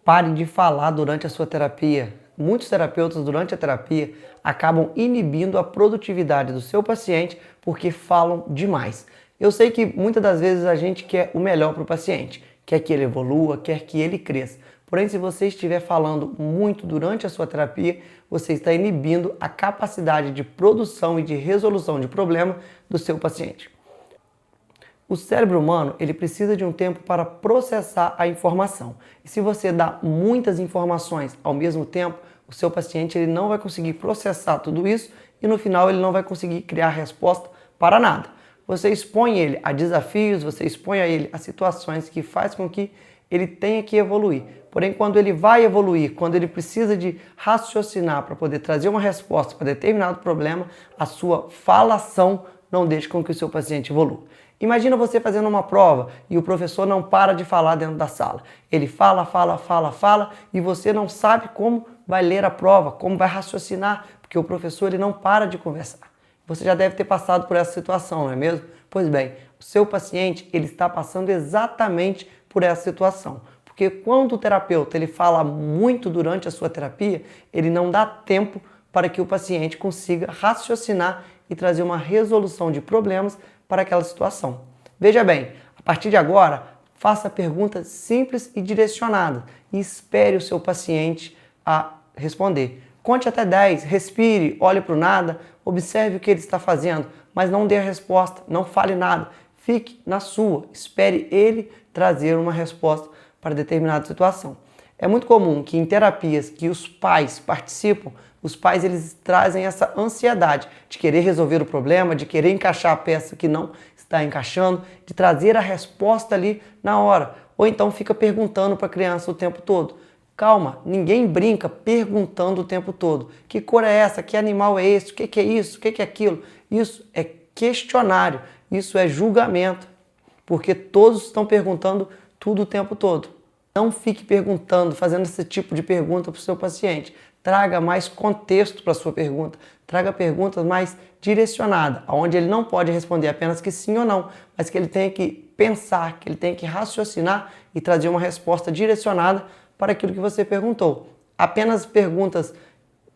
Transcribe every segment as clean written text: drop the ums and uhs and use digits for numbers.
Pare de falar durante a sua terapia. Muitos terapeutas, durante a terapia, acabam inibindo a produtividade do seu paciente porque falam demais. Eu sei que muitas das vezes a gente quer o melhor para o paciente, quer que ele evolua, quer que ele cresça. Porém, se você estiver falando muito durante a sua terapia, você está inibindo a capacidade de produção e de resolução de problema do seu paciente. O cérebro humano, ele precisa de um tempo para processar a informação. E se você dá muitas informações ao mesmo tempo, o seu paciente ele não vai conseguir processar tudo isso e no final ele não vai conseguir criar resposta para nada. Você expõe ele a desafios, você expõe a ele a situações que faz com que ele tenha que evoluir. Porém, quando ele vai evoluir, quando ele precisa de raciocinar para poder trazer uma resposta para determinado problema, a sua falação não deixa com que o seu paciente evolua. Imagina você fazendo uma prova e o professor não para de falar dentro da sala. Ele fala e você não sabe como vai ler a prova, como vai raciocinar, porque o professor ele não para de conversar. Você já deve ter passado por essa situação, não é mesmo? Pois bem, o seu paciente ele está passando exatamente por essa situação. Porque quando o terapeuta ele fala muito durante a sua terapia, ele não dá tempo para que o paciente consiga raciocinar e trazer uma resolução de problemas para aquela situação. Veja bem, a partir de agora, faça perguntas simples e direcionadas e espere o seu paciente a responder. Conte até 10, respire, olhe para o nada, observe o que ele está fazendo, mas não dê a resposta, não fale nada. Fique na sua, espere ele trazer uma resposta para determinada situação. É muito comum que em terapias que os pais participam, os pais eles trazem essa ansiedade de querer resolver o problema, de querer encaixar a peça que não está encaixando, de trazer a resposta ali na hora. Ou então fica perguntando para a criança o tempo todo. Calma, ninguém brinca perguntando o tempo todo. Que cor é essa? Que animal é esse? O que é isso? O que é aquilo? Isso é questionário, isso é julgamento, porque todos estão perguntando tudo o tempo todo. Não fique perguntando, fazendo esse tipo de pergunta para o seu paciente. Traga mais contexto para a sua pergunta. Traga perguntas mais direcionadas, onde ele não pode responder apenas que sim ou não, mas que ele tenha que pensar, que ele tenha que raciocinar e trazer uma resposta direcionada para aquilo que você perguntou. Apenas perguntas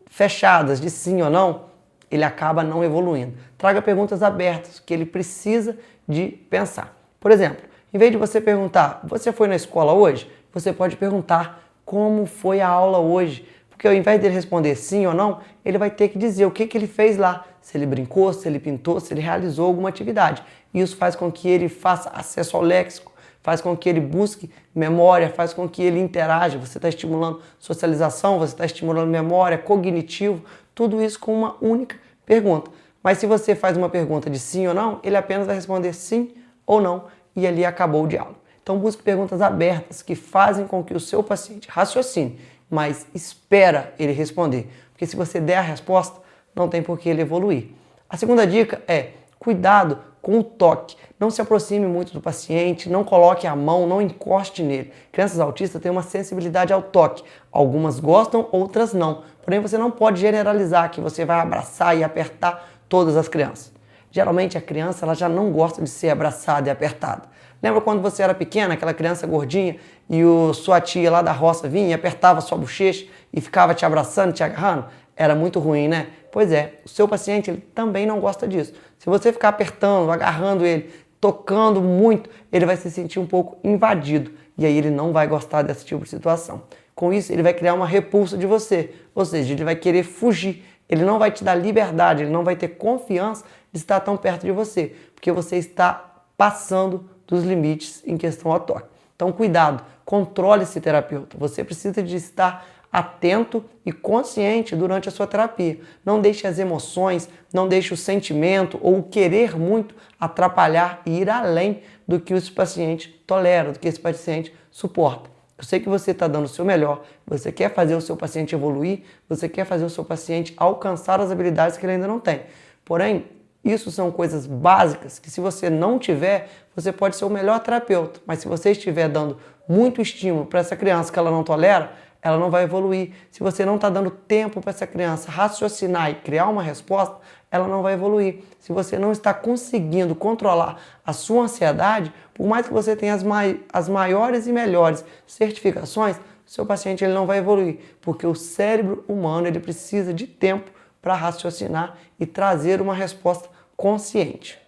fechadas de sim ou não, ele acaba não evoluindo. Traga perguntas abertas, que ele precisa de pensar. Por exemplo, em vez de você perguntar, você foi na escola hoje? Você pode perguntar como foi a aula hoje. Porque ao invés dele responder sim ou não, ele vai ter que dizer o que ele fez lá. Se ele brincou, se ele pintou, se ele realizou alguma atividade. Isso faz com que ele faça acesso ao léxico, faz com que ele busque memória, faz com que ele interaja. Você está estimulando socialização, você está estimulando memória, cognitivo, tudo isso com uma única pergunta. Mas se você faz uma pergunta de sim ou não, ele apenas vai responder sim ou não e ali acabou o diálogo. Então busque perguntas abertas que fazem com que o seu paciente raciocine, mas espera ele responder. Porque se você der a resposta, não tem por que ele evoluir. A segunda dica é cuidado com o toque. Não se aproxime muito do paciente, não coloque a mão, não encoste nele. Crianças autistas têm uma sensibilidade ao toque. Algumas gostam, outras não. Porém, você não pode generalizar que você vai abraçar e apertar todas as crianças. Geralmente a criança ela já não gosta de ser abraçada e apertada. Lembra quando você era pequena, aquela criança gordinha, e sua tia lá da roça vinha e apertava sua bochecha e ficava te abraçando, te agarrando? Era muito ruim, né? Pois é, o seu paciente ele também não gosta disso. Se você ficar apertando, agarrando ele, tocando muito, ele vai se sentir um pouco invadido e aí ele não vai gostar desse tipo de situação. Com isso, ele vai criar uma repulsa de você, ou seja, ele vai querer fugir, ele não vai te dar liberdade, ele não vai ter confiança de estar tão perto de você, porque você está passando dos limites em questão ao toque. Então, cuidado, controle esse terapeuta. Você precisa de estar atento e consciente durante a sua terapia. Não deixe as emoções, não deixe o sentimento ou o querer muito atrapalhar e ir além do que esse paciente tolera, do que esse paciente suporta. Eu sei que você está dando o seu melhor, você quer fazer o seu paciente evoluir, você quer fazer o seu paciente alcançar as habilidades que ele ainda não tem. Porém, isso são coisas básicas que se você não tiver, você pode ser o melhor terapeuta. Mas se você estiver dando muito estímulo para essa criança que ela não tolera, ela não vai evoluir. Se você não está dando tempo para essa criança raciocinar e criar uma resposta, ela não vai evoluir. Se você não está conseguindo controlar a sua ansiedade, por mais que você tenha as maiores e melhores certificações, seu paciente ele não vai evoluir, porque o cérebro humano ele precisa de tempo para raciocinar e trazer uma resposta consciente.